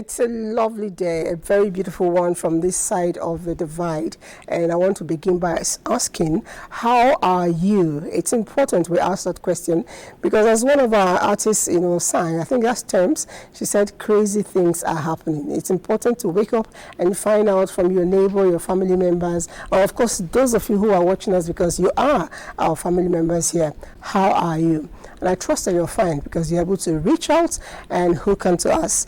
It's a lovely day, a very beautiful one from this side of the divide. And I want to begin by asking, how are you? It's important we ask that question because as one of our artists, sang, I think that's terms, she said crazy things are happening. It's important to wake up and find out from your neighbor, your family members, or of course, those of you who are watching us because you are our family members here. How are you? And I trust that you're fine because you're able to reach out and hook onto us.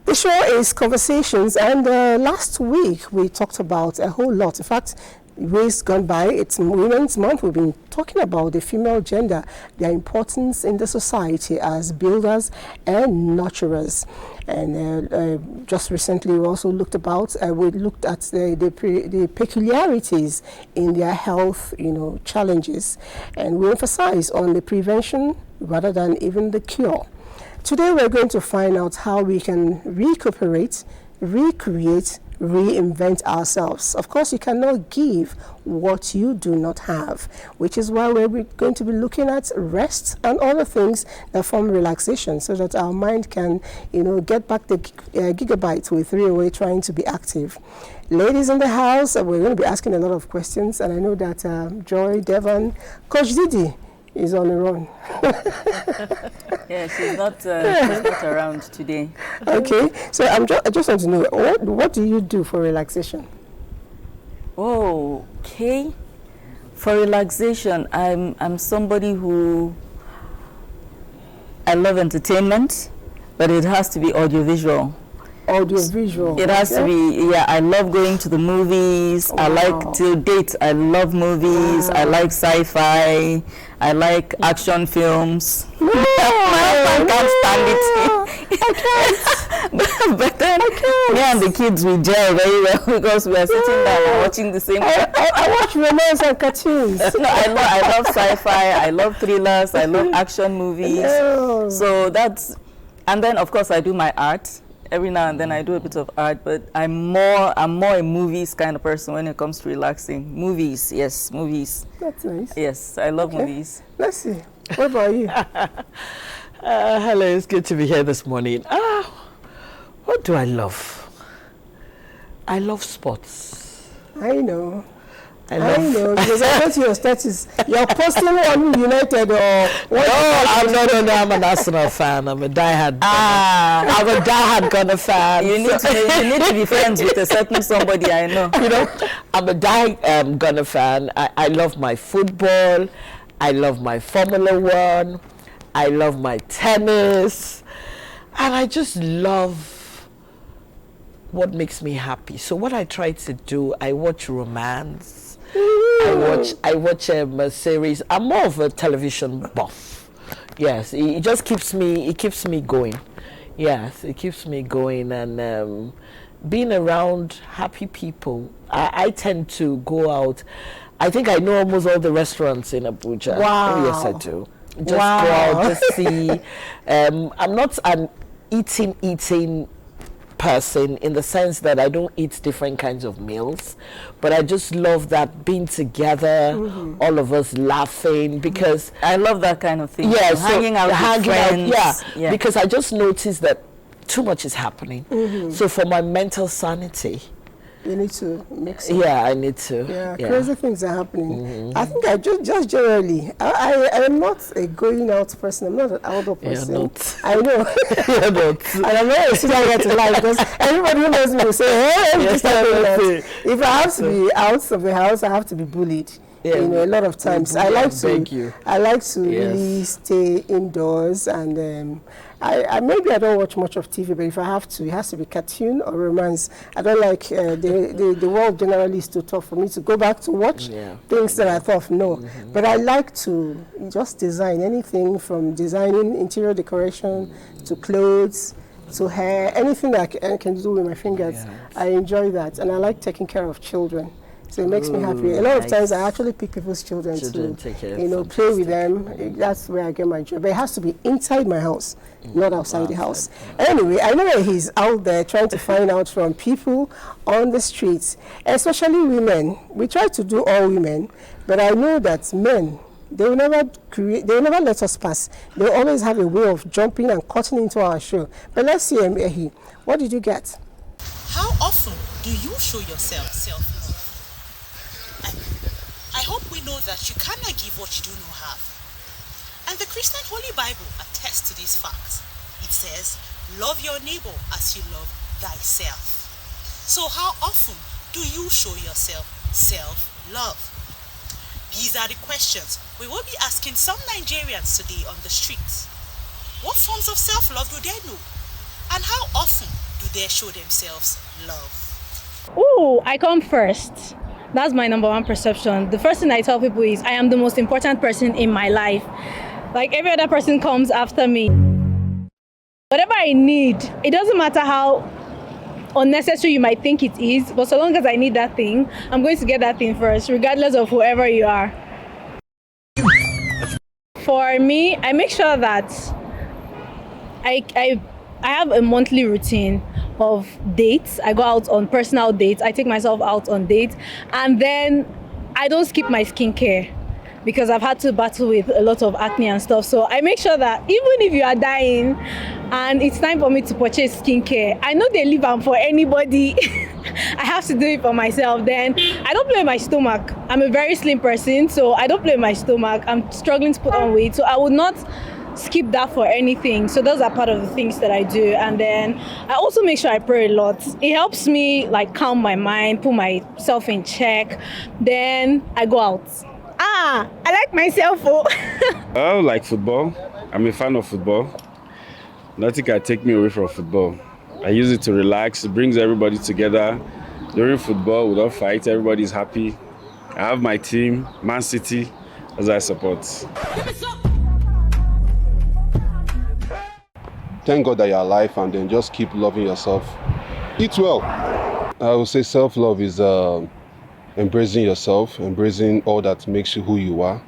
The show is Conversations, and last week we talked about a whole lot. In fact, weeks gone by, it's Women's Month. We've been talking about the female gender, their importance in the society as builders and nurturers. And just recently we also looked at the peculiarities in their health, challenges. And we emphasize on the prevention rather than even the cure. Today we're going to find out how we can recuperate, recreate, reinvent ourselves. Of course, you cannot give what you do not have, which is why we're going to be looking at rest and other things that form relaxation so that our mind can, get back the gigabytes with real trying to be active. Ladies in the house, we're going to be asking a lot of questions, and I know that Joy, Devon, Coach Didi is on the run. Yeah, she's not around today. Okay, so I just want to know, what do you do for relaxation? Okay, for relaxation, I'm somebody who, I love entertainment, but it has to be audiovisual. Audiovisual. It has to be, I love going to the movies. Wow. I like to date. I love movies. Wow. I like sci-fi. I like action films. No, I can't stand it. I can't. But then, me and the kids, we gel very well because we are sitting down and watching the same. I watch romance and cartoons. No, I love sci-fi. I love thrillers. I love action movies. No. So that's, and then of course I do my art. Every now and then I do a bit of art, but I'm more a movies kind of person when it comes to relaxing. Movies, yes, movies. That's nice. Yes, I love movies. Let's see. What about you? Hello, it's good to be here this morning. What do I love? I love sports. I know. I know, because I went to your status. You're posting on United or what? No, I'm an Arsenal fan. I'm a diehard. I'm a diehard Gunner fan. You need to be friends with a certain somebody I know. I'm a diehard Gunner fan. I love my football. I love my Formula One. I love my tennis, and I just love what makes me happy. So what I try to do, I watch romance. I watch a series. I'm more of a television buff. Yes, it just keeps me going. Yes, it keeps me going, and being around happy people. I tend to go out. I think I know almost all the restaurants in Abuja. Wow. Oh, yes, I do. Just go out, just see. I'm not an eating person in the sense that I don't eat different kinds of meals, but I just love that being together, all of us laughing, because I love that kind of thing. Yeah, hanging out with friends. Yeah, because I just noticed that too much is happening. So for my mental sanity, you need to mix it. Yeah, I need to. Yeah, crazy things are happening. I think I just generally, I am not a going out person. I'm not an outdoor person. You're not. I know. You're not. And I'm not a sit here to lie because everybody who knows me will say, hey, if I have to be out of the house, I have to be bullied. A lot of times. I like to really stay indoors, and I maybe I don't watch much of TV, but if I have to, it has to be cartoon or romance. I don't like the world generally is too tough for me to go back to watch things that I thought no. But I like to just design anything from designing interior decoration to clothes to hair, anything that I can do with my fingers. Yes. I enjoy that, and I like taking care of children. So it makes me happy. A lot of times I actually pick people's children to, play with them. That's where I get my joy. But it has to be inside my house, not outside the house. Anyway, I know that he's out there trying to find out from people on the streets, especially women. We try to do all women, but I know that men They will never let us pass. They always have a way of jumping and cutting into our show. But let's see, Ehi, what did you get? How often do you show yourself self-love? I hope we know that you cannot give what you do not have. And the Christian Holy Bible attests to this fact. It says, love your neighbor as you love thyself. So how often do you show yourself self-love? These are the questions we will be asking some Nigerians today on the streets. What forms of self-love do they know? And how often do they show themselves love? Ooh, I come first. That's my number one perception. The first thing I tell people is I am the most important person in my life. Like every other person comes after me. Whatever I need, it doesn't matter how unnecessary you might think it is, but so long as I need that thing, I'm going to get that thing first, regardless of whoever you are. For me, I make sure that I have a monthly routine of dates. I go out on personal dates. I take myself out on dates, and then I don't skip my skincare because I've had to battle with a lot of acne and stuff. So I make sure that even if you are dying and it's time for me to purchase skincare, I know they leave them for anybody. I have to do it for myself. Then I don't play with my stomach. I'm a very slim person, so I don't play with my stomach. I'm struggling to put on weight, so I would not skip that for anything. So those are part of the things that I do. And then I also make sure I pray a lot. It helps me like calm my mind, put myself in check. Then I go out. I like myself. I like football. I'm a fan of football. Nothing can take me away from football. I use it to relax. It brings everybody together. During football, we don't fight. Everybody's happy. I have my team, Man City, as I support. Thank God that you're alive, and then just keep loving yourself. Eat well. I would say self-love is embracing yourself, embracing all that makes you who you are,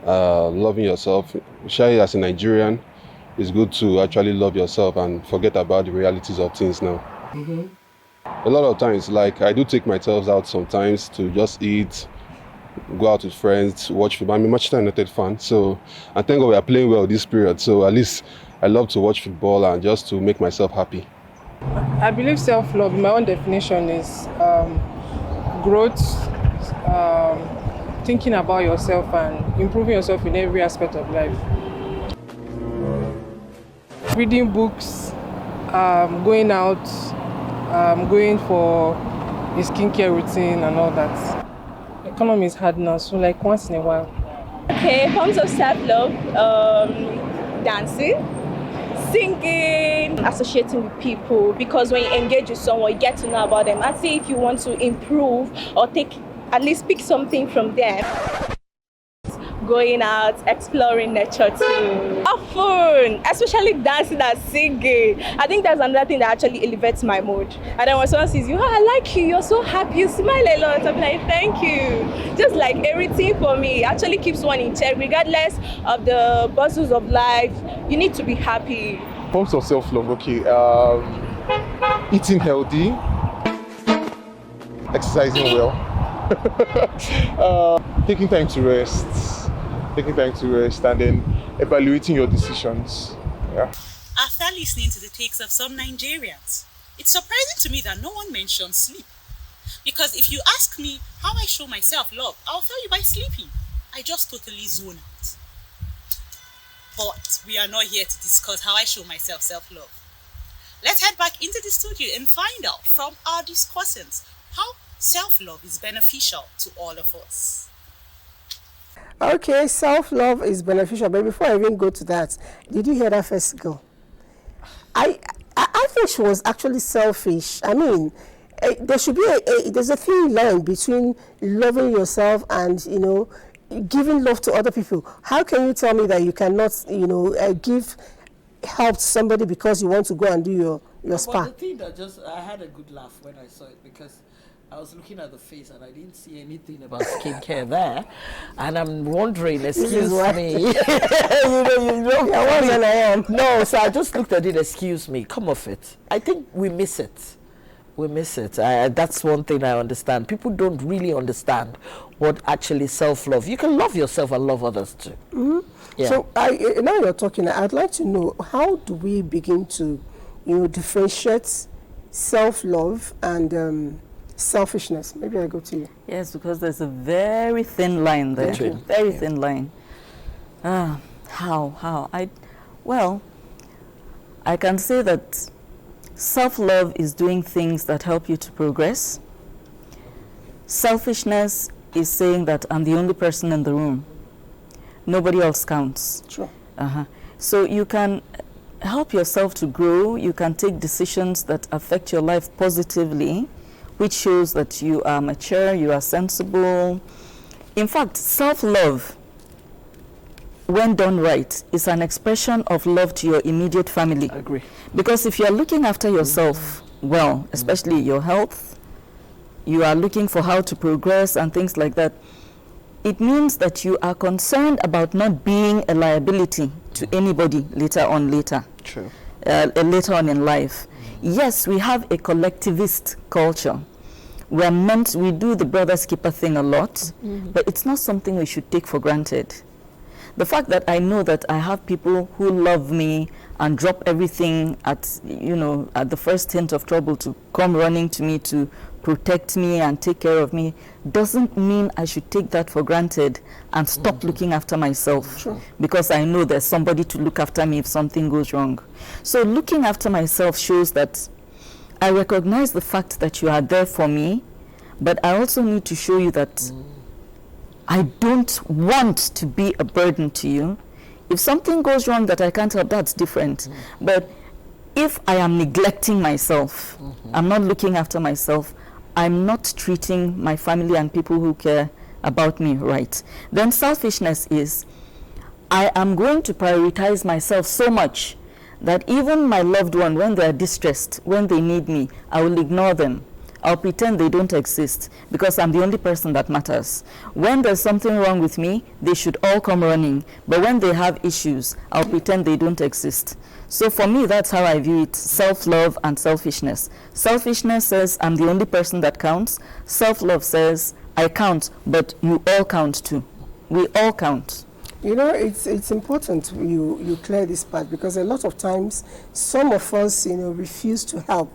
loving yourself. Especially as a Nigerian, it's good to actually love yourself and forget about the realities of things now. Mm-hmm. A lot of times, like I do take myself out sometimes to just eat, go out with friends, watch football. I'm a Manchester United fan, so I thank God we are playing well this period. So at least I love to watch football and just to make myself happy. I believe self-love, my own definition is growth, thinking about yourself and improving yourself in every aspect of life. Reading books, going out, going for a skincare routine and all that. Economy is hard now, so like once in a while. Okay, forms of self-love, dancing, singing, associating with people, because when you engage with someone, you get to know about them and see if you want to improve or at least pick something from them. Going out, exploring nature too. Often, especially dancing and singing. I think that's another thing that actually elevates my mood. And then when someone sees you, I like you, you're so happy, you smile a lot. I'm like, thank you. Just like everything for me actually keeps one in check, regardless of the bustles of life. You need to be happy. Forms of self-love, okay. Eating healthy, exercising well, taking time to rest, and then evaluating your decisions. Yeah. After listening to the takes of some Nigerians, it's surprising to me that no one mentions sleep. Because if you ask me how I show myself love, I'll tell you by sleeping. I just totally zone out. But we are not here to discuss how I show myself self-love. Let's head back into the studio and find out from our discussants how self-love is beneficial to all of us. Okay, self-love is beneficial, but before I even go to that, did you hear that first girl? I think she was actually selfish. I mean, there should be there's a thin line between loving yourself and, giving love to other people. How can you tell me that you cannot, give help to somebody because you want to go and do your spa? But the thing that I had a good laugh when I saw it, because I was looking at the face and I didn't see anything about skincare there, and I'm wondering, excuse me. you know worse than I am. No, so I just looked at it, excuse me, come off it. I think we miss it. We miss it. That's one thing I understand. People don't really understand what actually self-love. You can love yourself and love others too. Mm-hmm. Yeah. So now you're talking, I'd like to know, how do we begin to, differentiate self-love and selfishness? Maybe I go to you. Yes, because there's a very thin line there. Very thin line. How? I can say that self-love is doing things that help you to progress. Selfishness is saying that I'm the only person in the room. Nobody else counts. Sure. So you can help yourself to grow. You can take decisions that affect your life positively, which shows that you are mature, you are sensible. In fact, self-love, when done right, is an expression of love to your immediate family. I agree. Because if you're looking after yourself well, especially your health, you are looking for how to progress and things like that, it means that you are concerned about not being a liability to anybody later on. True. Later on in life. Yes, we have a collectivist culture. We do the brother's keeper thing a lot, but it's not something we should take for granted. The fact that I know that I have people who love me and drop everything at the first hint of trouble to come running to me to protect me and take care of me doesn't mean I should take that for granted and stop looking after myself. Sure. Because I know there's somebody to look after me if something goes wrong. So looking after myself shows that I recognize the fact that you are there for me, but I also need to show you that I don't want to be a burden to you. If something goes wrong that I can't help, that's different. But if I am neglecting myself, I'm not looking after myself, I'm not treating my family and people who care about me right. Then selfishness is, I am going to prioritize myself so much that even my loved one, when they're distressed, when they need me, I will ignore them. I'll pretend they don't exist because I'm the only person that matters. When there's something wrong with me, they should all come running. But when they have issues, I'll pretend they don't exist. So for me, that's how I view it, self-love and selfishness. Selfishness says, I'm the only person that counts. Self-love says, I count, but you all count too. We all count. It's important you clear this part, because a lot of times some of us, refuse to help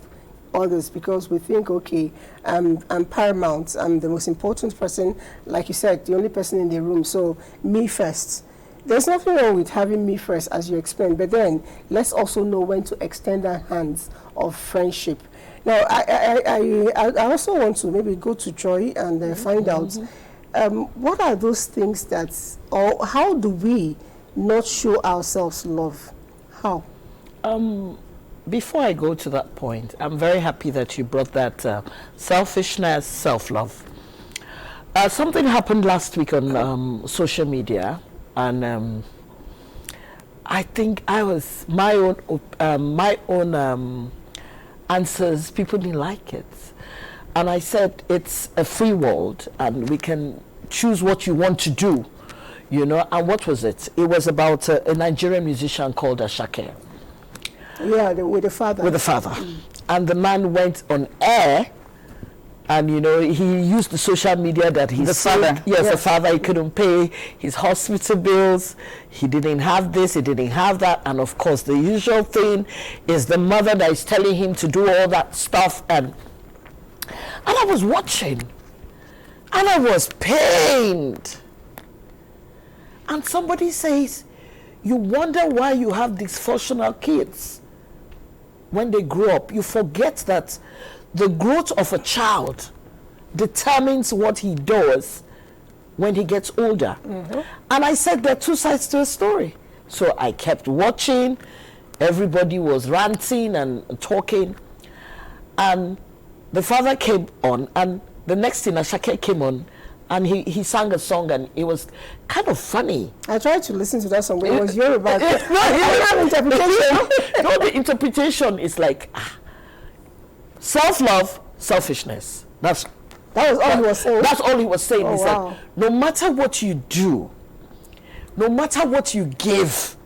others because we think, okay, I'm paramount, I'm the most important person, like you said, the only person in the room, so me first. There's nothing wrong with having me first, as you explained, but then let's also know when to extend our hands of friendship. Now, I also want to maybe go to Joy and find out what are those things or how do we not show ourselves love? How? Before I go to that point, I'm very happy that you brought that selfishness, self-love. Something happened last week on social media, and I think my own answers, people didn't like it. And I said, it's a free world, and we can choose what you want to do, And what was it? It was about a Nigerian musician called Ashake. Yeah, with the father. With the father. And the man went on air, and he used the social media that he's the father. Yes, the father. He couldn't pay his hospital bills. He didn't have this. He didn't have that. And of course, the usual thing is the mother that is telling him to do all that stuff. And I was watching, and I was pained. And somebody says, you wonder why you have dysfunctional kids. When they grow up, you forget that the growth of a child determines what he does when he gets older. And I said there are two sides to a story. So I kept watching. Everybody was ranting and talking. And the father came on, and the next thing, Ashake came on, and he sang a song, and it was kind of funny. I tried to listen to that song, but it was Yoruba. The interpretation is like self-love, selfishness. That was all he was saying. That's all he was saying. Oh, is wow. that no matter what you do, no matter what you give,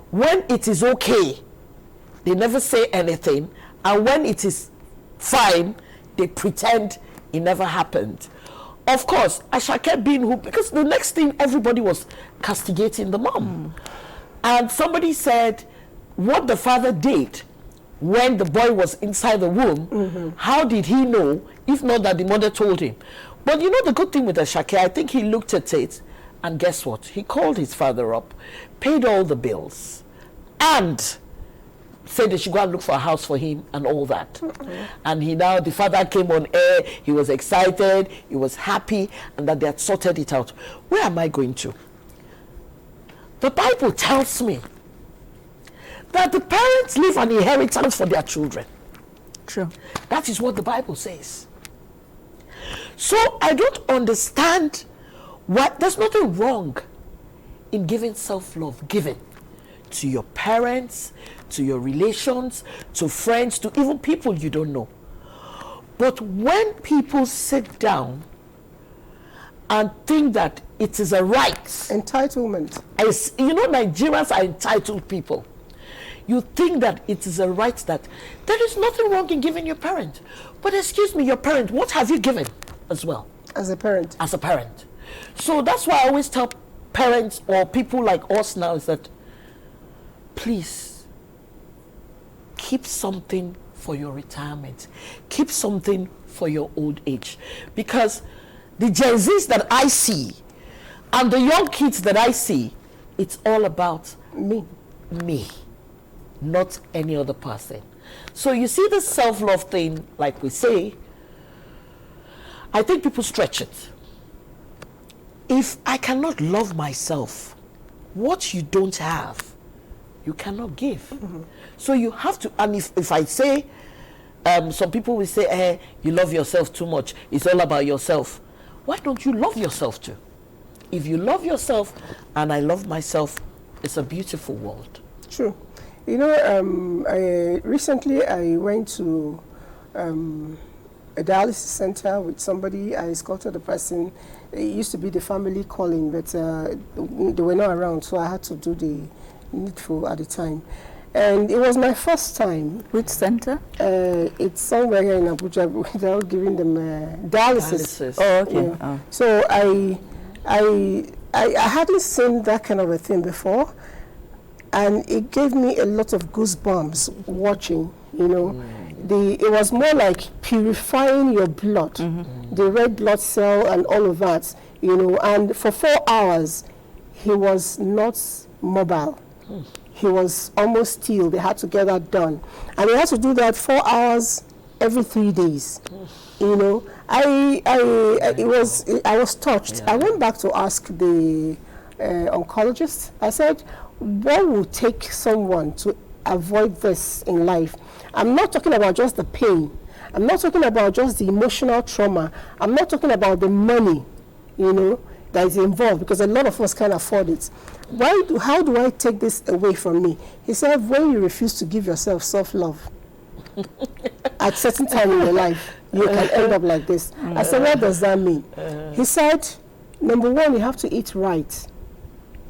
when it is okay, they never say anything, and when it is fine, they pretend it never happened. Of course, Ashake being who, because the next thing everybody was castigating the mom. And somebody said what the father did when the boy was inside the womb, how did he know if not that the mother told him? But you know the good thing with Ashake, I think he looked at it and guess what? He called his father up, paid all the bills, and said they should go and look for a house for him and all that. And the father came on air, he was excited, he was happy, and that they had sorted it out. Where am I going to? The Bible tells me that the parents leave an inheritance for their children. True. That is what the Bible says. So I don't understand what, there's nothing wrong in giving self-love, giving to your parents, to your relations, to friends, to even people you don't know. But when people sit down and think that it is a right. Entitlement. You know, Nigerians are entitled people. You think that it is a right that there is nothing wrong in giving your parent. But excuse me, your parent, what have you given as well? As a parent. As a parent. So that's why I always tell parents or people like us now is that please keep something for your retirement. Keep something for your old age. Because the Gen Zs that I see and the young kids that I see, it's all about me, not any other person. So you see the self-love thing, like we say, I think people stretch it. If I cannot love myself, what you don't have, you cannot give. So you have to, and if I say, some people will say, you love yourself too much, it's all about yourself. Why don't you love yourself too? If you love yourself and I love myself, it's a beautiful world. True. You know, recently I went to a dialysis center with somebody. I escorted the person. It used to be the family calling, but they were not around, so I had to do the needful at the time. And it was my first time. Which center? It's somewhere here in Abuja without giving them dialysis. Oh, okay. Yeah. Oh. So I hadn't seen that kind of a thing before, and it gave me a lot of goosebumps watching, you know. It was more like purifying your blood, the red blood cell and all of that, you know. And for 4 hours, he was not mobile. He was almost still. They had to get that done. And they had to do that 4 hours every 3 days. You know, I was touched. I went back to ask the oncologist. I said, what would take someone to avoid this in life? I'm not talking about just the pain. I'm not talking about just the emotional trauma. I'm not talking about the money, you know, that is involved, because a lot of us can't afford it. How do I take this away from me? He said, when you refuse to give yourself self-love at certain time in your life, you can end up like this. I said, what does that mean? He said, number one, you have to eat right,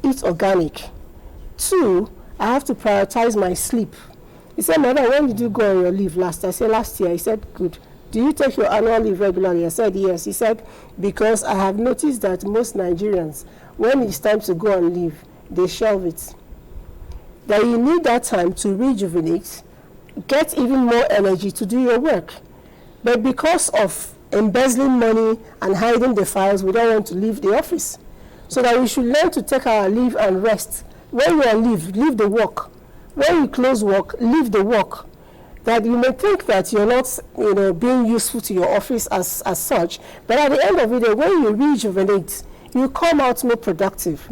eat organic. 2, I have to prioritize my sleep. He said, Mother, when did you go on your leave last? I said, last year. He said, good. Do you take your annual leave regularly? I said, yes. He said, because I have noticed that most Nigerians, when it's time to go on leave, they shelve it. That you need that time to rejuvenate, get even more energy to do your work. But because of embezzling money and hiding the files, we don't want to leave the office. So that we should learn to take our leave and rest. When you're on leave, leave the work. When you close work, leave the work. That you may think that you're not, you know, being useful to your office as such, but at the end of the day, when you rejuvenate, you come out more productive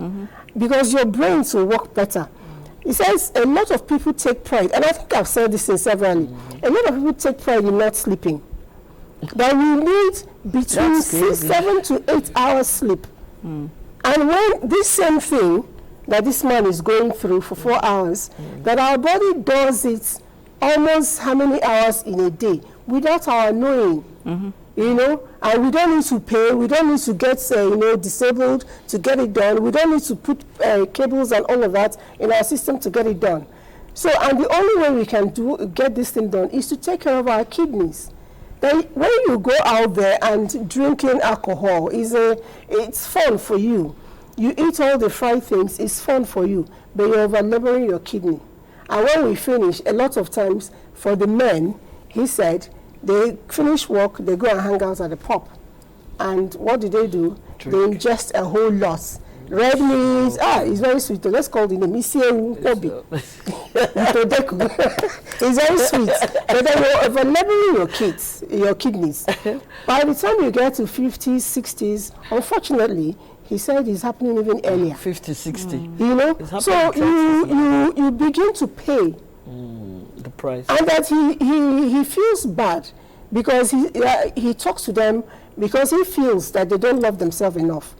because your brains will work better. He says a lot of people take pride, and I think I've said this severally, a lot of people take pride in not sleeping. That we need between 7 to 8 hours sleep. And when this same thing that this man is going through for 4 hours, that our body does it almost how many hours in a day without our knowing, you know, and we don't need to pay, we don't need to get, you know, disabled to get it done, we don't need to put cables and all of that in our system to get it done. So, and the only way we can get this thing done is to take care of our kidneys. then when you go out there and drinking alcohol, it's fun for you. You eat all the fried things, it's fun for you, but you're over-laboring your kidney. And when we finish, a lot of times for the men, he said, they finish work, they go and hang out at the pub. And what do? They ingest a whole lot. Red meat, it's very sweet. Let's call it the Missy Kobe. It's very sweet. But then you're over-laboring your kidneys. By the time you get to 50s, 60s, unfortunately, he said it's happening even earlier. 50, 60. You know? So you begin to pay the price. And that he feels bad because he talks to them because he feels that they don't love themselves enough.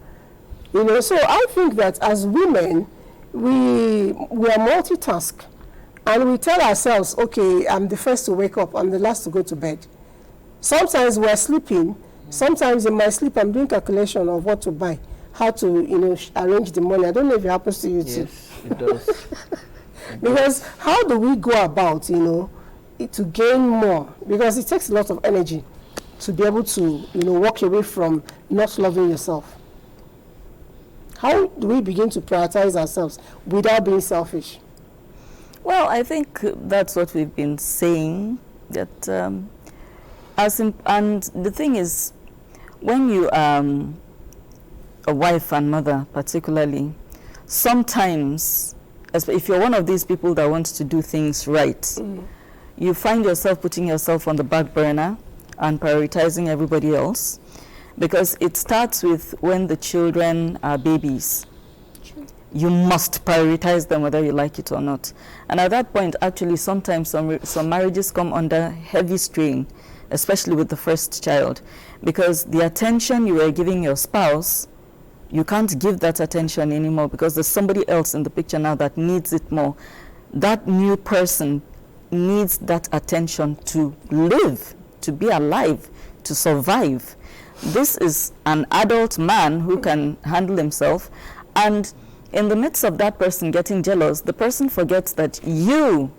You know, so I think that as women, we are multitask, and we tell ourselves, okay, I'm the first to wake up, I'm the last to go to bed. Sometimes we're sleeping, sometimes in my sleep I'm doing calculation of what to buy, how to, arrange the money. I don't know if it happens to you too. Yes, it does. Because how do we go about, to gain more? Because it takes a lot of energy to be able to, walk away from not loving yourself. How do we begin to prioritize ourselves without being selfish? Well, I think that's what we've been saying. That and the thing is, when you are a wife and mother, particularly, sometimes, if you're one of these people that wants to do things right, you find yourself putting yourself on the back burner and prioritizing everybody else. Because it starts with when the children are babies. True. You must prioritize them whether you like it or not. And at that point, actually, sometimes some marriages come under heavy strain, especially with the first child. Because the attention you were giving your spouse, you can't give that attention anymore because there's somebody else in the picture now that needs it more. That new person needs that attention to live, to be alive, to survive. This is an adult man who can handle himself, and in the midst of that person getting jealous, the person forgets that you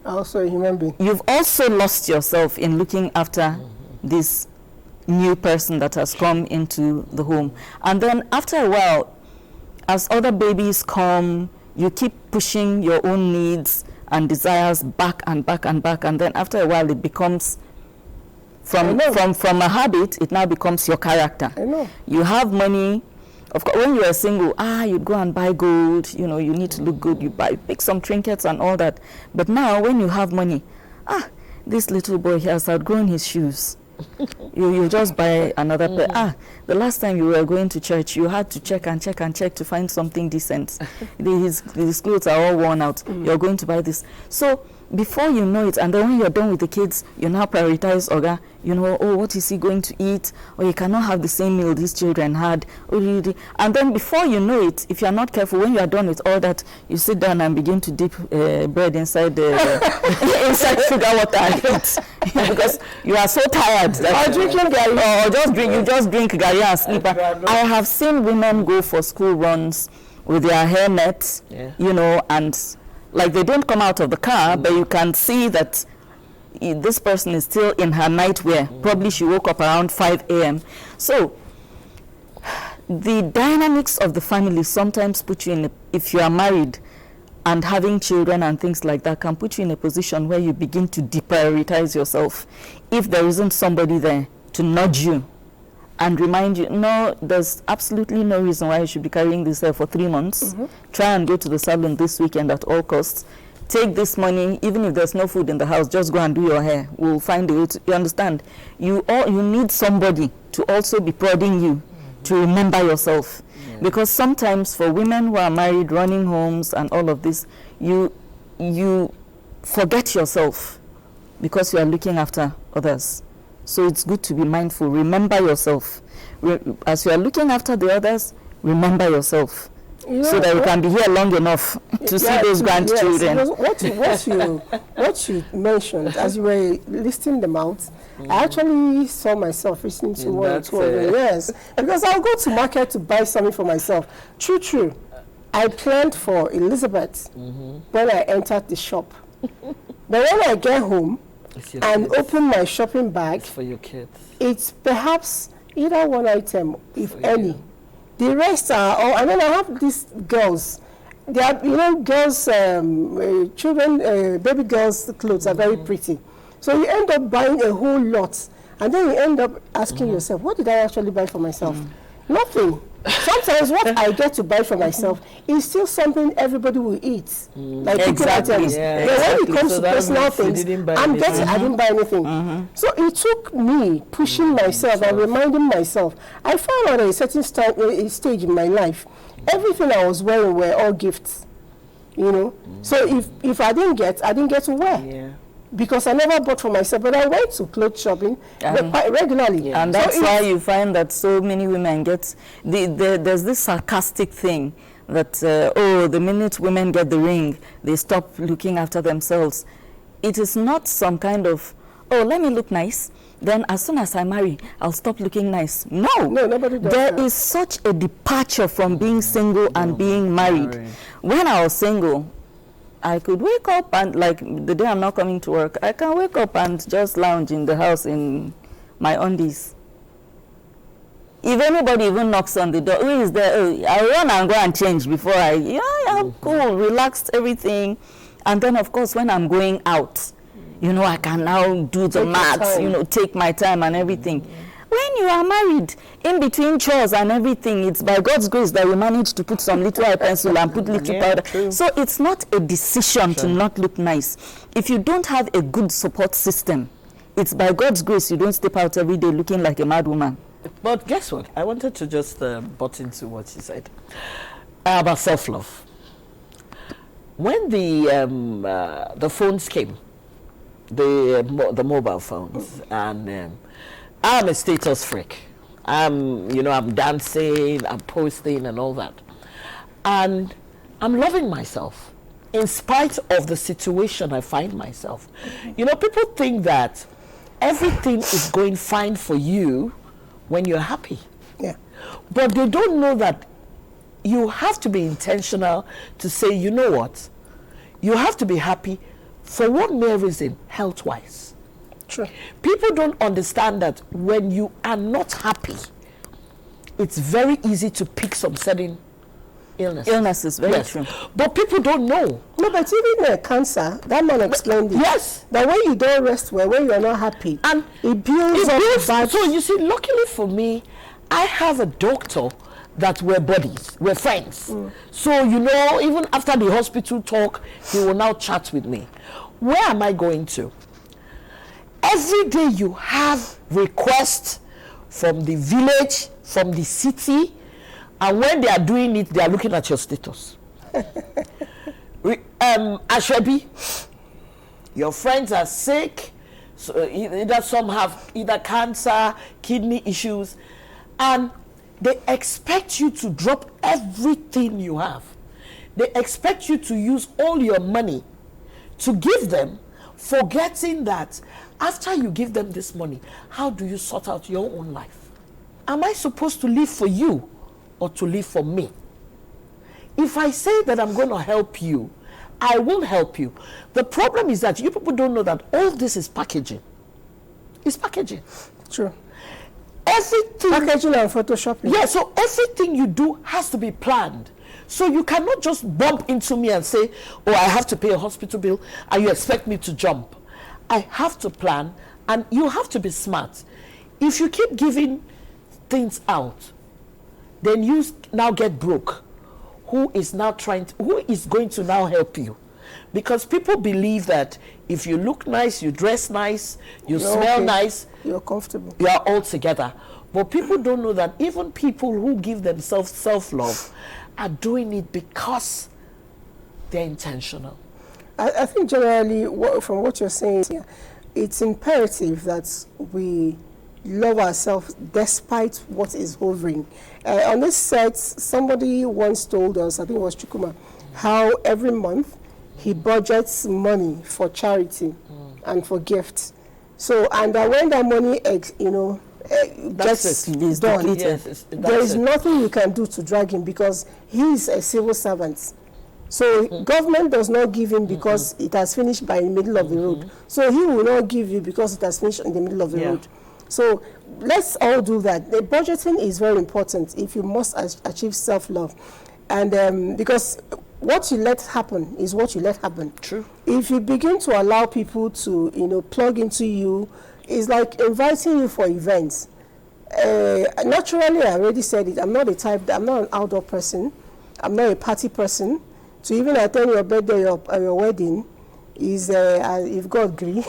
also a human being. You've also lost yourself in looking after this new person that has come into the home. And then after a while, as other babies come, you keep pushing your own needs and desires back and back and back, and then after a while it becomes from a habit, it now becomes your character. I know. You have money. Of course, when you are single, you'd go and buy gold. You need to look good. You pick some trinkets and all that. But now, when you have money, this little boy has outgrown his shoes. you just buy another pair. The last time you were going to church, you had to check and check and check to find something decent. His clothes are all worn out. You're going to buy this. So before you know it, and then when you're done with the kids, you now prioritize Oga. What is he going to eat? Or you cannot have the same meal these children had. And then before you know it, if you're not careful, when you are done with all that, you sit down and begin to dip bread inside inside sugar water and eat. Because you are so tired. Or drinking garri. Or you just drink garri and sleep. I have seen women go for school runs with their hair nets, and like they don't come out of the car, but you can see that this person is still in her nightwear. Probably she woke up around 5 a.m. So the dynamics of the family sometimes put you in, if you are married and having children and things like that, can put you in a position where you begin to deprioritize yourself if there isn't somebody there to nudge you and remind you, no, there's absolutely no reason why you should be carrying this hair for 3 months. Try and go to the salon this weekend at all costs. Take this money, even if there's no food in the house, just go and do your hair. We'll find a way to, you understand? You need somebody to also be prodding you to remember yourself. Because sometimes for women who are married, running homes and all of this, you forget yourself because you are looking after others. So it's good to be mindful. Remember yourself. As you are looking after the others, remember yourself. So that you can be here long enough to see those grandchildren. Yes, what you mentioned, as you were listing them out, I actually saw myself listening to one or two of them. Yes, because I'll go to market to buy something for myself. True. I planned for Elizabeth when I entered the shop. But when I get home, and open my shopping bag, it's for your kids. It's perhaps either one item, if any. The rest are all, and then I have these girls. They are, girls, children, baby girls' clothes are very pretty. So you end up buying a whole lot, and then you end up asking yourself, what did I actually buy for myself? Nothing. Sometimes what I get to buy for myself is still something everybody will eat. Like items. Yeah, but when it comes to personal things, I didn't buy anything. So it took me pushing myself and reminding myself. I found out at a certain stage in my life, everything I was wearing were all gifts. So if I didn't get to wear. Yeah. Because I never bought for myself, but I went to clothes shopping quite regularly. And that's why you find that so many women get, there's this sarcastic thing that, the minute women get the ring, they stop looking after themselves. It is not some kind of, let me look nice, then as soon as I marry, I'll stop looking nice. No, nobody does There that. is such a departure from being single and being married. When I was single, I could wake up and, like, the day I'm not coming to work, I can wake up and just lounge in the house in my undies. If anybody even knocks on the door, who is there? I run and go and change before I'm cool, relaxed, everything. And then, of course, when I'm going out, I can now do the maths, take my time and everything. When you are married, in between chores and everything, it's by God's grace that we manage to put some little eye pencil and put little powder. True. So it's not a decision to not look nice. If you don't have a good support system, it's by God's grace you don't step out every day looking like a mad woman. But guess what? I wanted to just butt into what she said about self-love. When the phones came, the mobile phones, and I'm a status freak. I'm dancing, I'm posting and all that. And I'm loving myself in spite of the situation I find myself. People think that everything is going fine for you when you're happy. Yeah. But they don't know that you have to be intentional to say, you know what? You have to be happy for one mere reason, health-wise. True. People don't understand that when you are not happy, it's very easy to pick some certain illnesses. Very true. But people don't know. No, but even cancer, that man explained it. Yes. That when you don't rest well, when you are not happy, And it builds up bad. So you see, luckily for me, I have a doctor that we're buddies, we're friends. So, even after the hospital talk, he will now chat with me. Where am I going to? Every day you have requests from the village, from the city, and when they are doing it, they are looking at your status. Ashwebi, your friends are sick, so either some have cancer, kidney issues, and they expect you to drop everything you have. They expect you to use all your money to give them, forgetting that after you give them this money, how do you sort out your own life? Am I supposed to live for you or to live for me? If I say that I'm going to help you, I will help you. The problem is that you people don't know that all this is packaging. It's packaging. True. Everything. Packaging and photoshopping. Yeah, so everything you do has to be planned. So you cannot just bump into me and say, I have to pay a hospital bill, and you expect me to jump. I have to plan, and you have to be smart. If you keep giving things out, then you now get broke. Who is going to now help you? Because people believe that if you look nice, you dress nice, you smell nice, you're comfortable, you are all together. But people don't know that even people who give themselves self-love are doing it because they're intentional. I think generally, from what you're saying here, it's imperative that we love ourselves despite what is hovering. On this set, somebody once told us, I think it was Chukuma, how every month he budgets money for charity and for gifts. So, and when that money, gets done, there is nothing you can do to drag him because he is a civil servant. So government does not give him because it has finished by the middle of the road. So he will not give you because it has finished in the middle of the road. So let's all do that. The budgeting is very important if you must achieve self-love. And because what you let happen is what you let happen. True. If you begin to allow people to, plug into you, it's like inviting you for events. Naturally, I already said it, I'm not an outdoor person. I'm not a party person. To even attend your birthday or your wedding is, if God agree.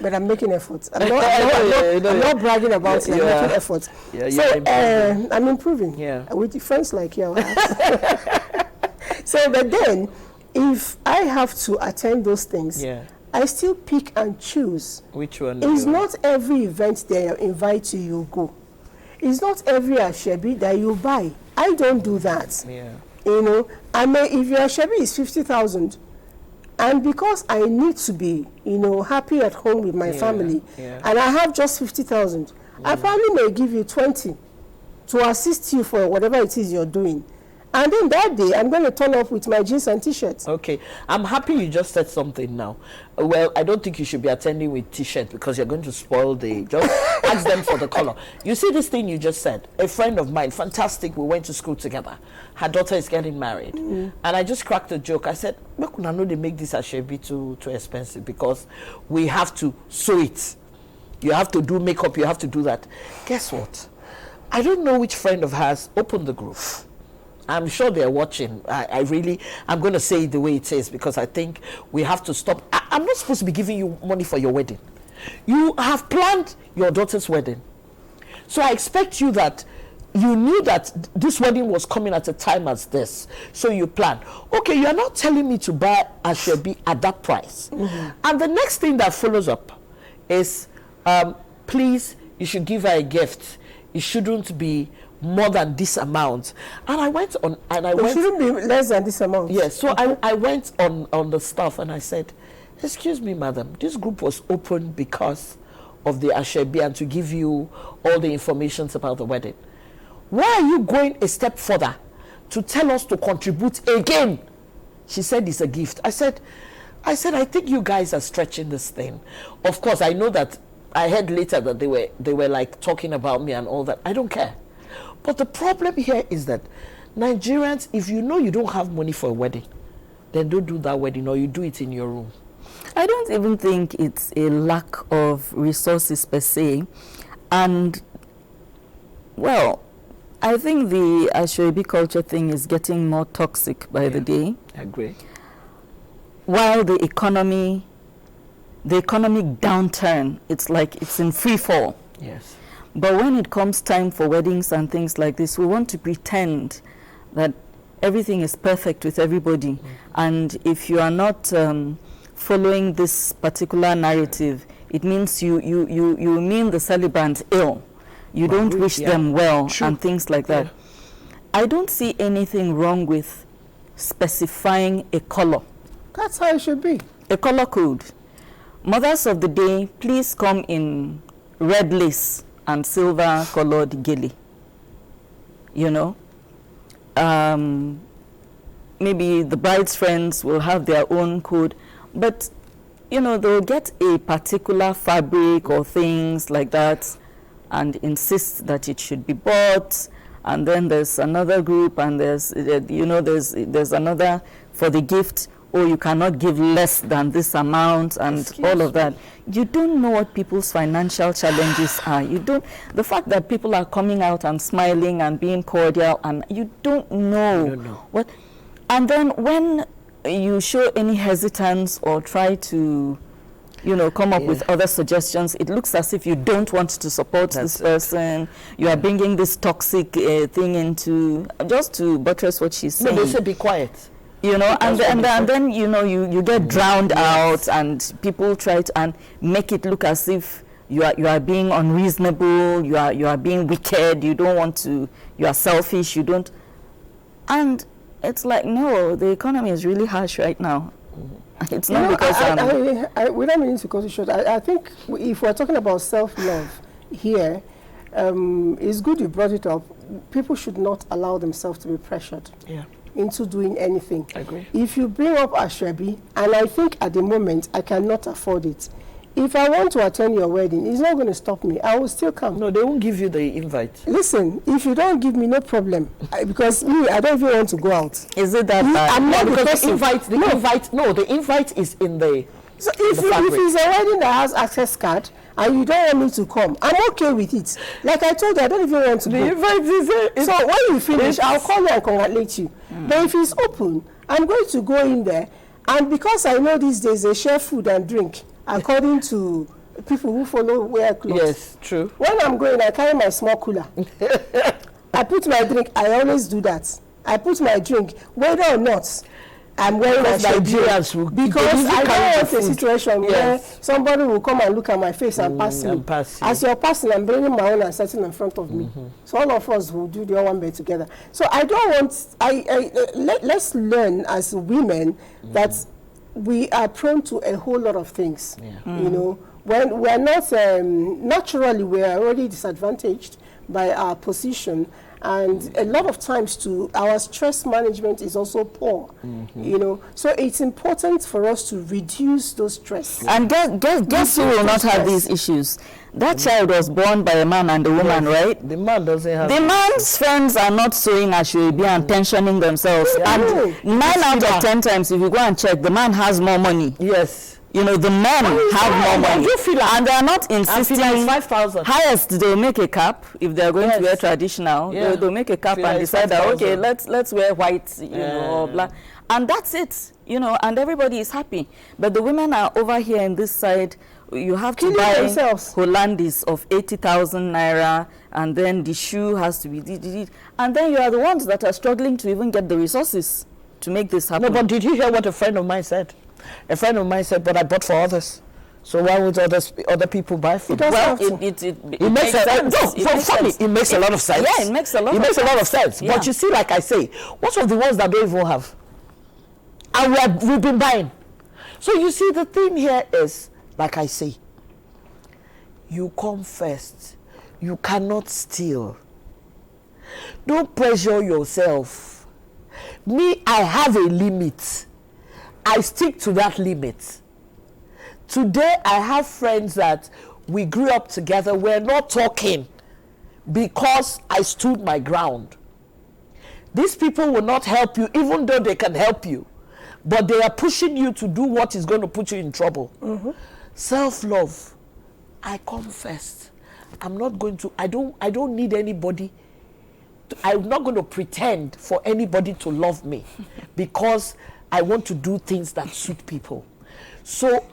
But I'm making efforts. I'm not bragging about it. I'm making efforts. I'm improving. With friends like you. So, but then, if I have to attend those things, I still pick and choose. Which one? It's not every event they invite you go. It's not every ashebi that you buy. I don't do that. If your ashebi is 50,000, and because I need to be, happy at home with my family, and I have just 50,000, I probably may give you 20 to assist you for whatever it is you're doing. And then that day, I'm going to turn up with my jeans and T-shirts. Okay. I'm happy you just said something now. Well, I don't think you should be attending with T-shirt because you're going to spoil the... Just ask them for the color. You see this thing you just said? A friend of mine, fantastic, we went to school together. Her daughter is getting married. And I just cracked a joke. I said, look, I know they make this ashebi too expensive because we have to sew it. You have to do makeup, you have to do that. Guess what? I don't know which friend of hers opened the group. I'm sure they're watching. I'm going to say it the way it is because I think we have to stop. I'm not supposed to be giving you money for your wedding. You have planned your daughter's wedding. So I expect you that you knew that this wedding was coming at a time as this. So you plan. Okay, you're not telling me to buy ashebi at that price. And the next thing that follows up is, please, you should give her a gift. It shouldn't be more than this amount. And I went on and it shouldn't be less than this amount. Yes, so I went on the stuff and I said, excuse me, madam, this group was open because of the ashebi and to give you all the information about the wedding. Why are you going a step further to tell us to contribute again? She said it's a gift. I said, I think you guys are stretching this thing. Of course, I know that I heard later that they were like talking about me and all that. I don't care. But the problem here is that Nigerians, if you know you don't have money for a wedding, then don't do that wedding or you do it in your room. I don't even think it's a lack of resources per se. And, well, I think the ashebi culture thing is getting more toxic by the day. I agree. While the economic downturn, it's like it's in free fall. Yes. But when it comes time for weddings and things like this, we want to pretend that everything is perfect with everybody. And if you are not following this particular narrative, it means you mean the celebrant ill. You don't wish them well and things like that. I don't see anything wrong with specifying a color. That's how it should be. A color code. Mothers of the day, please come in red lace and silver colored gilly. Maybe the bride's friends will have their own code, but they'll get a particular fabric or things like that and insist that it should be bought. And then there's another group, and there's another for the gift. Or you cannot give less than this amount and all of that. You don't know what people's financial challenges are. The fact that people are coming out and smiling and being cordial, and you don't know what. And then when you show any hesitance or try to, come up with other suggestions, it looks as if you don't want to support this person. You are bringing this toxic thing into, just to buttress what she's saying. No, they say be quiet. And then you get drowned out, and people try to and make it look as if you are being unreasonable, you are being wicked, you don't want to, you are selfish, you don't. And it's like, no, the economy is really harsh right now. It's not because we don't mean to cut it short. I think if we're talking about self-love here, it's good you brought it up. People should not allow themselves to be pressured. into doing anything. I agree. If you bring up Ashwebi, and I think at the moment I cannot afford it, if I want to attend your wedding, it's not going to stop me. I will still come. No, they won't give you the invite. Listen, if you don't give me, no problem. Because me, I don't even want to go out. Is it that I'm not because the invite is in the. So if it's a wedding that has access card and you don't want me to come, I'm okay with it. Like I told you, I don't even want to go. The invite is so when you finish, I'll call you and congratulate you. But if it's open, I'm going to go in there, and because I know these days they share food and drink according to people who follow wear clothes. Yes, true. When I'm going, I carry my small cooler. I put my drink. I always do that. I put my drink, whether or not I'm wearing my Nigerians will, because I don't want a situation where somebody will come and look at my face and pass me. As you're passing, I'm bringing my own and setting in front of me. So all of us will do the one bed together. So I don't want. Let's learn as women that we are prone to a whole lot of things. You know, when we're not naturally, we're already disadvantaged by our position. And a lot of times too, our stress management is also poor, you know. So it's important for us to reduce those stress. And guess who will not have these issues? That child was born by a man and a woman, right? The man doesn't have. The man's friends are not sewing Ashwebi and pensioning themselves. And 9 out of 10 times, if you go and check, the man has more money. Yes. You know, the men have more money. And they are not insisting. 5,000. Highest, they'll make a cap if they're going to wear traditional. They'll make a cap and decide that, okay, let's wear white, you know, or black. And that's it, you know, and everybody is happy. But the women are over here in this side. You have to buy Hollandis of 80,000 naira, and then the shoe has to be, and then you are the ones that are struggling to even get the resources to make this happen. No, but did you hear what a friend of mine said? A friend of mine said, but I bought for others. So why would other people buy for me? Well, it makes sense. It makes a lot of sense. Yeah, it makes a lot of sense. But you see, like I say, what of the ones that don't even have? And we've been buying. So you see, the thing here is, like I say, you come first. You cannot steal. Don't pressure yourself. Me, I have a limit. I stick to that limit. Today, I have friends that we grew up together. We're not talking because I stood my ground. These people will not help you, even though they can help you. But they are pushing you to do what is going to put you in trouble. Self-love. I come first. I'm not going to, I don't need anybody. I'm not going to pretend for anybody to love me because I want to do things that suit people. So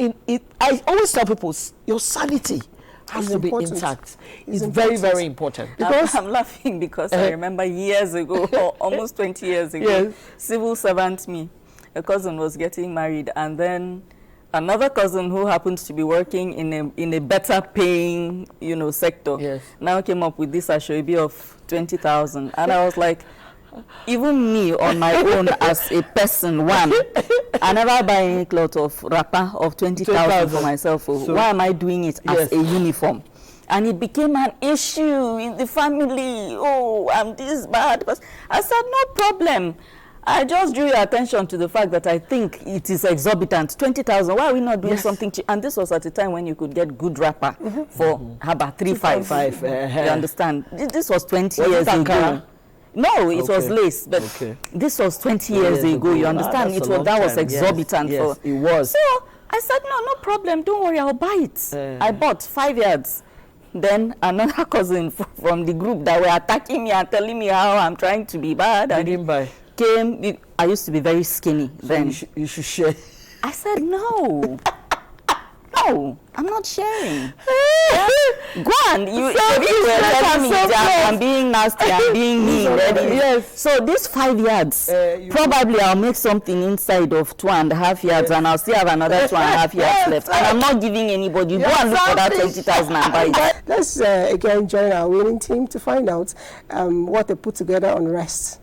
I always tell people, your sanity has to be intact. It's very, very important. Because I'm laughing because I remember years ago, or almost 20 years ago, civil servant me, a cousin was getting married, and then another cousin who happens to be working in a better paying, you know, sector, now came up with this Ashwebi of 20,000, and I was like, even me on my own as a person, I never buy any cloth of wrapper of 20,000 for myself. So why am I doing it as a uniform? And it became an issue in the family. Oh, I'm this bad. But I said, no problem. I just drew your attention to the fact that I think it is exorbitant. 20,000. Why are we not doing something cheap? And this was at a time when you could get good wrapper for about 3,500. You understand? This was 20 years ago. No, it was lace, but this was 20 years ago. You understand? That was exorbitant. Yes, it was. So I said, no problem. Don't worry, I'll buy it. I bought 5 yards. Then another cousin from the group that were attacking me and telling me how I'm trying to be bad. I didn't buy. Came. I used to be very skinny. So then you should share. I said no. No, I'm not sharing. Go on. You telling me that I'm being nasty, I'm being mean. So this 5 yards, probably I'll make something inside of 2.5 yards, and I'll still have another 2.5 yards left. And I'm not giving anybody. Go and look for that 20,000 and buy it. Let's again join our winning team to find out what they put together on rest.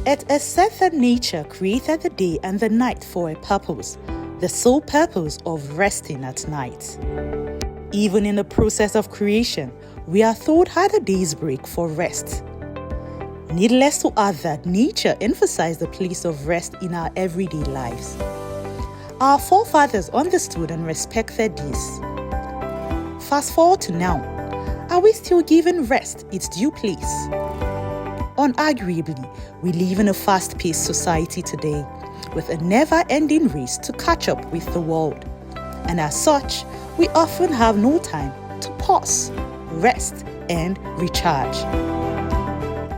It is said that nature created the day and the night for a purpose. The sole purpose of resting at night. Even in the process of creation, we are told how the days break for rest. Needless to add that nature emphasized the place of rest in our everyday lives. Our forefathers understood and respected this. Fast forward to now, are we still giving rest its due place? Unarguably, we live in a fast-paced society today with a never-ending race to catch up with the world. And as such, we often have no time to pause, rest, and recharge.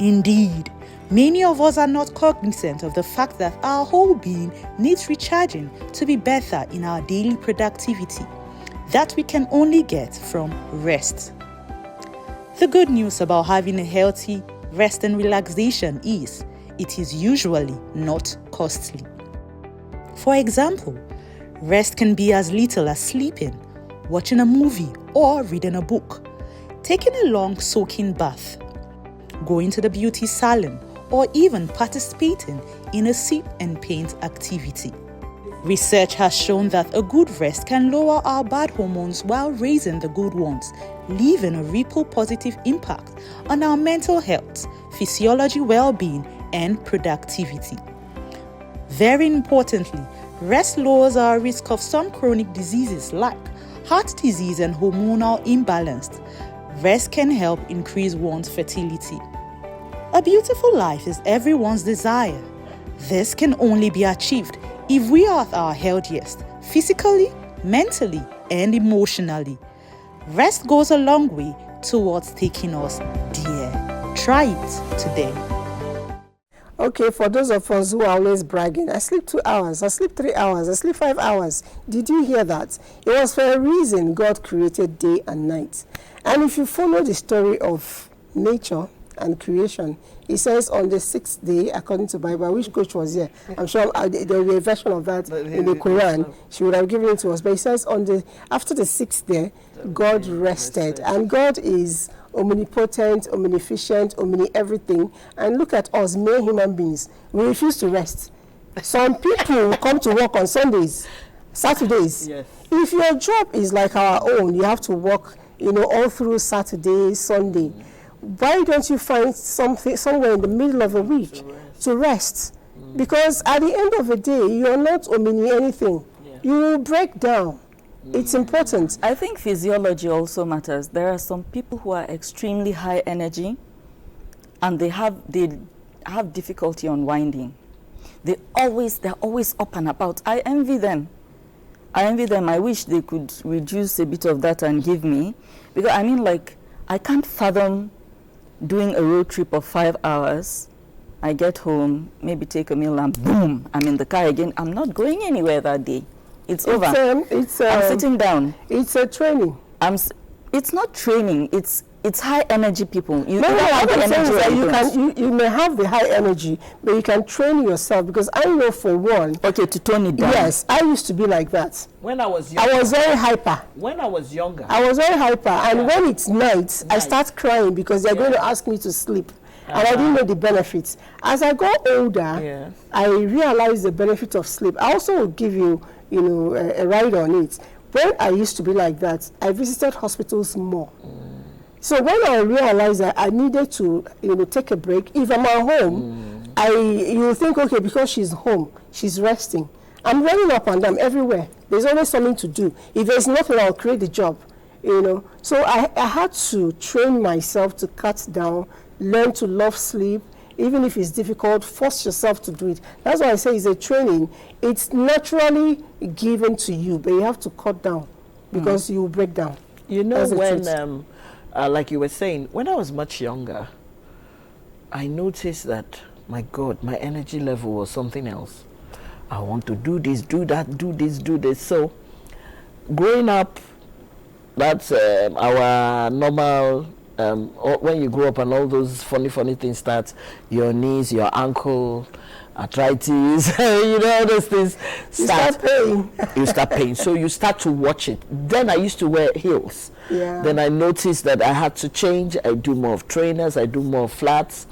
Indeed, many of us are not cognizant of the fact that our whole being needs recharging to be better in our daily productivity that we can only get from rest. The good news about having a healthy rest and relaxation is it is usually not costly. For example, rest can be as little as sleeping, watching a movie or reading a book, taking a long soaking bath, going to the beauty salon, or even participating in a sip and paint activity. Research has shown that a good rest can lower our bad hormones while raising the good ones, leaving a ripple positive impact on our mental health, physiology, well-being, and productivity. Very importantly, rest lowers our risk of some chronic diseases like heart disease and hormonal imbalance. Rest can help increase one's fertility. A beautiful life is everyone's desire. This can only be achieved if we are at our healthiest, physically, mentally, and emotionally. Rest goes a long way towards taking us there. Try it today. Okay, for those of us who are always bragging, I sleep 2 hours, I sleep 3 hours, I sleep 5 hours. Did you hear that? It was for a reason God created day and night. And if you follow the story of nature and creation, it says on the 6th day, according to Bible, which coach was here? I'm sure there will be a version of that in the Quran. She would have given it to us. But it says after the 6th day, God rested. And God is omnipotent, omniscient, omni-everything. And look at us, mere human beings. We refuse to rest. Some people come to work on Sundays, Saturdays. Yes. If your job is like our own, you have to work, all through Saturday, Sunday. Why don't you find something somewhere in the middle of the week to rest? Because at the end of the day, you're not anything. Yeah. You will break down. It's important. I think physiology also matters. There are some people who are extremely high energy and they have difficulty unwinding. They're always up and about. I envy them. I wish they could reduce a bit of that and give me. Because I can't fathom doing a road trip of 5 hours. I get home, maybe take a meal, and boom, I'm in the car again. I'm not going anywhere that day. It's over. I'm sitting down. It's a training. It's not training. It's high energy people. You may have the high energy, but you can train yourself, because I know for one. Okay, to tone it down. Yes, I used to be like that. When I was younger. I was very hyper. When I was younger. I was very hyper, and when it's night, I start crying because they're going to ask me to sleep. And I didn't know the benefits. As I got older, I realized the benefit of sleep. I also will give you, a ride on it. When I used to be like that, I visited hospitals more. So when I realized that I needed to, take a break, if I'm at home, you think, okay, because she's home, she's resting. I'm running up and down everywhere. There's always something to do. If there's nothing, I'll create the job, So I had to train myself to cut down, learn to love sleep. Even if it's difficult, force yourself to do it. That's why I say it's a training. It's naturally given to you, but you have to cut down because you will break down. When, like you were saying, when I was much younger, I noticed that, my God, my energy level was something else. I want to do this, do that, do this, do this. So, growing up, that's our normal. When you grow up and all those funny things start, your knees, your ankle, arthritis, all those things start paying. You start paying. So you start to watch it. Then I used to wear heels. Yeah. Then I noticed that I had to change. I do more of trainers. I do more flats.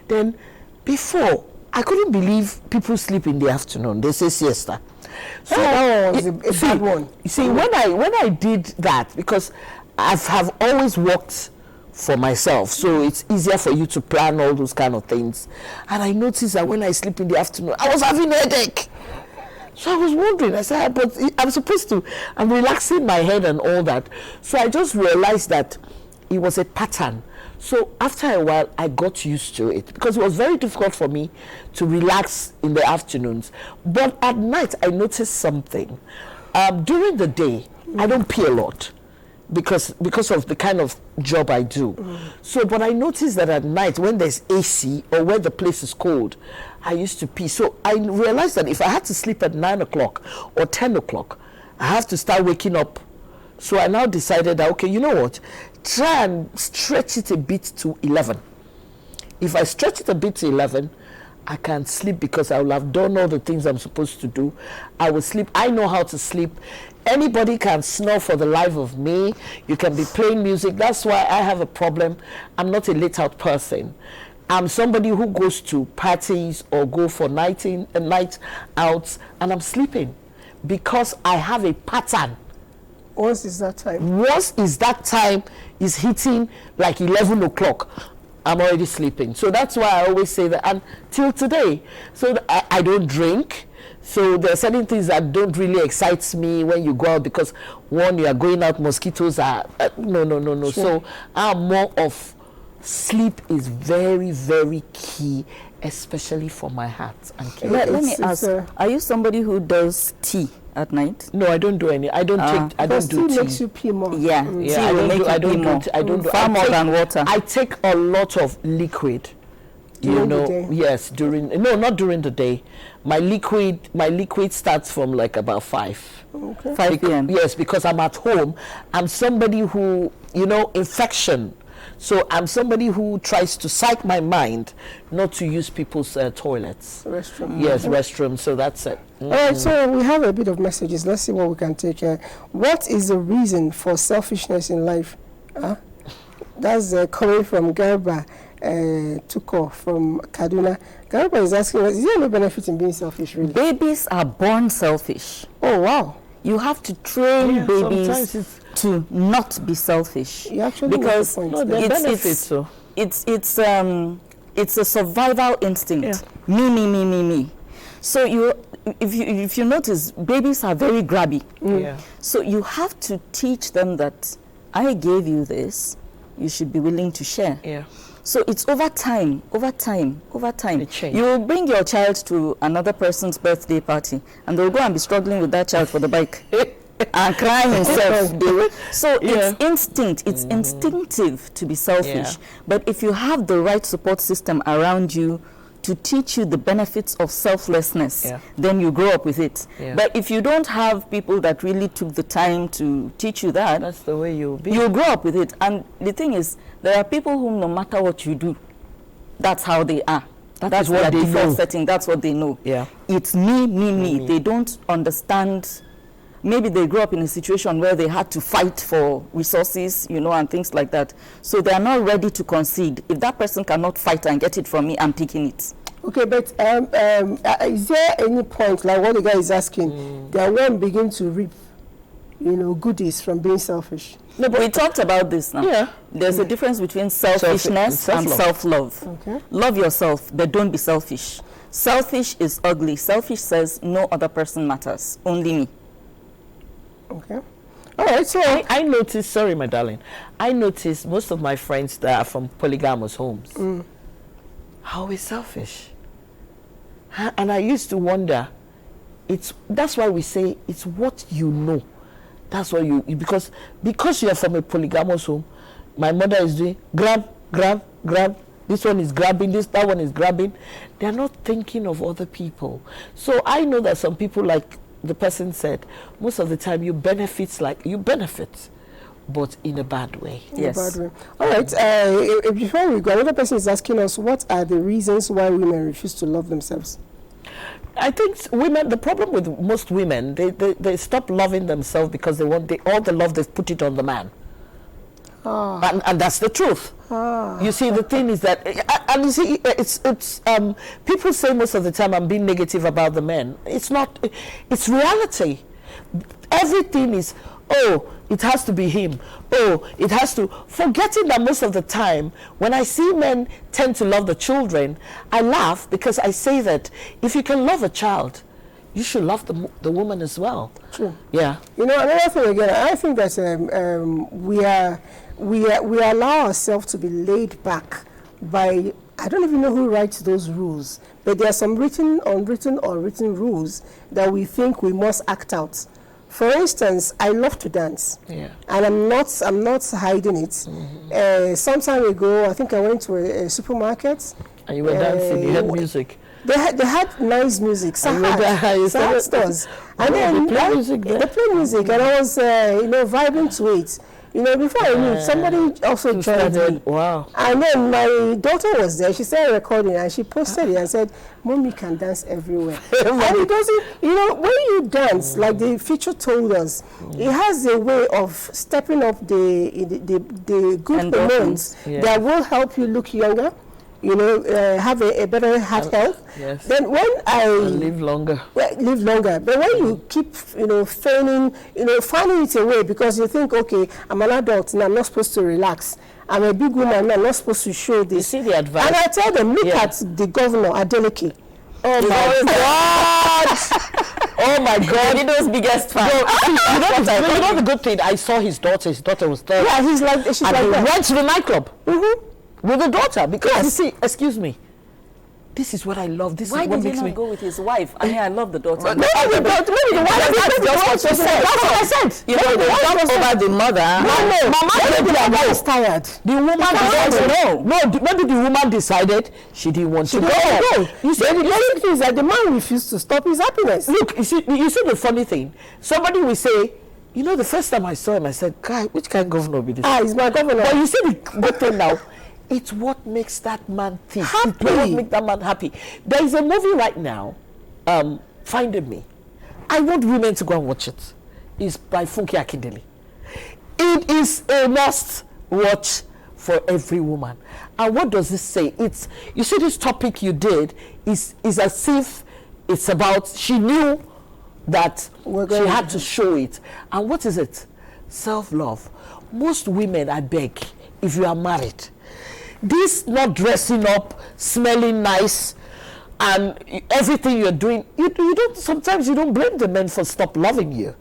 Then before, I couldn't believe people sleep in the afternoon. They say siesta. So that was a bad one. You see, when I did that, because I have always worked for myself, so it's easier for you to plan all those kind of things. And I noticed that when I sleep in the afternoon, I was having a headache. So I was wondering, I said, but I'm relaxing my head and all that. So I just realized that it was a pattern. So after a while, I got used to it, because it was very difficult for me to relax in the afternoons. But at night, I noticed something. During the day, I don't pee a lot, because of the kind of job I do. So, but I noticed that at night, when there's AC or when the place is cold, I used to pee. So I realized that if I had to sleep at 9 o'clock or 10 o'clock, I have to start waking up. So I now decided that, okay, you know what? Try and stretch it a bit to 11. If I stretch it a bit to 11, I can sleep, because I will have done all the things I'm supposed to do. I will sleep. I know how to sleep. Anybody can snore for the life of me. You can be playing music. That's why I have a problem. I'm not a late out person. I'm somebody who goes to parties or go for night outs, and I'm sleeping because I have a pattern. Once is that time is hitting like 11 o'clock, I'm already sleeping. So that's why I always say that, and till today, so I don't drink. So there are certain things that don't really excite me when you go out, because one, you are going out, mosquitoes are no. Sure. So I'm more of sleep is very, very key, especially for my heart and kidney. Let me ask, are you somebody who does tea at night? No, I don't do any. I don't do tea. Tea makes you pee more. Yeah, tea will make you pee more. I don't do far more than water. I take a lot of liquid. During the day? Yes, not during the day. My liquid starts from like about 5. Okay. 5 p.m. Yes, because I'm at home. I'm somebody who, infection. So I'm somebody who tries to psych my mind not to use people's toilets. Restroom. Yes, restroom. So that's it. All right, so we have a bit of messages. Let's see what we can take. What is the reason for selfishness in life? That's coming from Garba Tuko from Kaduna. Garba is asking, is there no benefit in being selfish, really? Babies are born selfish. Oh, wow. You have to train babies to not be selfish. You actually because it's a survival instinct. Yeah. Me. So if you notice, babies are very grabby. Yeah. So you have to teach them that I gave you this, you should be willing to share. Yeah. So it's over time. You will bring your child to another person's birthday party, and they'll go and be struggling with that child for the bike and cry himself. So it's instinct. It's instinctive to be selfish. Yeah. But if you have the right support system around you to teach you the benefits of selflessness, then you grow up with it. Yeah. But if you don't have people that really took the time to teach you that, that's the way you'll be. You'll grow up with it. And the thing is, there are people who, no matter what you do, that's how they are. That's what they know. Setting. That's what they know. Yeah. It's me. They don't understand. Maybe they grew up in a situation where they had to fight for resources, and things like that. So they are not ready to concede. If that person cannot fight and get it from me, I'm taking it. Okay, but is there any point, like what the guy is asking, that one begin to reap, goodies from being selfish? No, but we talked about this now. Yeah. There's a difference between selfishness and self-love. Okay. Love yourself, but don't be selfish. Selfish is ugly. Selfish says no other person matters, only me. Okay. All right, so I noticed, sorry, my darling, I noticed most of my friends that are from polygamous homes are always selfish. And I used to wonder, that's why we say it's what you know. That's what because you are from a polygamous home, my mother is doing grab. This one is grabbing this, that one is grabbing. They're not thinking of other people. So I know that some people, like the person said, most of the time you benefit, but in a bad way. Yes. In a bad way. All right. Before we go, another person is asking us, what are the reasons why women refuse to love themselves? I think women, the problem with most women, they stop loving themselves because they want all the love they've put it on the man. And that's the truth. You see, the thing is that, and you see, it's people say most of the time I'm being negative about the men. It's not. It's reality. Everything is Oh, it has to be him. Oh, it has to. Forgetting that most of the time, when I see men tend to love the children, I laugh because I say that if you can love a child, you should love the woman as well. True. Yeah. You know, another thing again, I think that we allow ourselves to be laid back by, I don't even know who writes those rules, but there are some written, unwritten, or written rules that we think we must act out. For instance, I love to dance, and I'm not hiding it. Some time ago, I think I went to a supermarket. And you were dancing, you had music. They had nice music, Sahad stores. And then they play music there. They play music, and I was, vibing to it. You know, before I knew, somebody also joined me. Wow. And then my daughter was there. She started recording, and she posted it and said, "Mommy can dance everywhere." And it doesn't, when you dance, like the feature told us, it has a way of stepping up the good hormones that will help you look younger. Have a better heart health. Yes. Then when live longer. Live longer. But when you keep, finding it away because you think, okay, I'm an adult and I'm not supposed to relax. I'm a big woman and I'm not supposed to show this. You see the advice. And I tell them, look at the governor, Adeleke. Oh my God! Oh my God! Davido's biggest fan. You know the good thing. I saw his daughter. His daughter was there. Yeah, she's like that. Went to the nightclub. With the daughter, because you see, excuse me, this is what I love. This Why is what did he makes not me go with his wife? I mean, I love the daughter. No, the wife. That's what I said. You know, they jump over the mother. No, Mama was tired. The woman decided. No, maybe the woman decided she didn't want to go. You see, the basic thing is that the man refused to stop his happiness. Look, you see the funny thing. Somebody will say, the first time I saw him, I said, "Guy, which kind of governor be this?" He's my governor. But you see the good thing now. It's what makes that man think. Happy. It's what makes that man happy. There is a movie right now, Finding Me. I want women to go and watch it. It's by Funke Akindele. It is a must watch for every woman. And what does this say? You see this topic you did is as if it's about, she knew that she had to show it. And what is it? Self-love. Most women, I beg, if you are married, this not dressing up, smelling nice, and everything you're doing, sometimes you don't blame the men for stop loving you,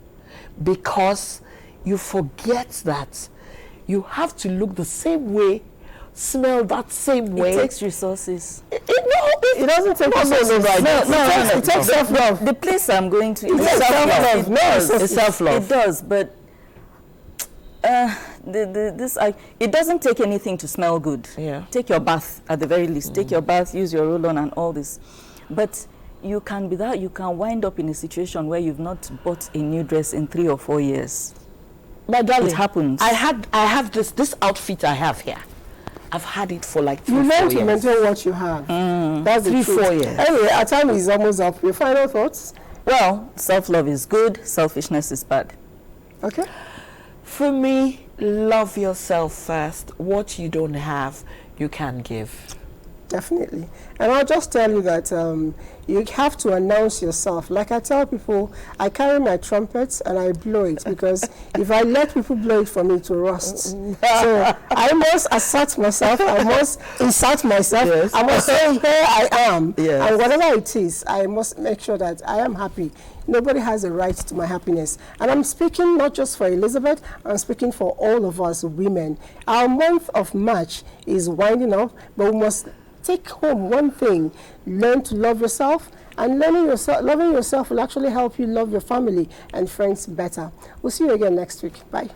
because you forget that you have to look the same way, smell that same way. It takes resources. It doesn't take resources. No, it takes self-love. The place I'm going to, it's self-love. It's self-love. It does, but it doesn't take anything to smell good. Yeah. Take your bath at the very least. Take your bath, use your roll-on and all this. But you can wind up in a situation where you've not bought a new dress in 3 or 4 years. My darling, it happens. I have this outfit I have here. I've had it for like 3-4 years. You learn to maintain what you have. That's the 3-4 years. Anyway, our time is almost up. Your final thoughts? Well, self-love is good. Selfishness is bad. Okay. For me, love yourself first. What you don't have, you can give. Definitely. And I'll just tell you that you have to announce yourself. Like I tell people, I carry my trumpet and I blow it, because if I let people blow it for me, it will rust. So I must assert myself. I must insert myself. Yes. I must say, here I am. Yes. And whatever it is, I must make sure that I am happy. Nobody has a right to my happiness. And I'm speaking not just for Elizabeth, I'm speaking for all of us women. Our month of March is winding up, but we must take home one thing: learn to love yourself, and loving yourself will actually help you love your family and friends better. We'll see you again next week. Bye.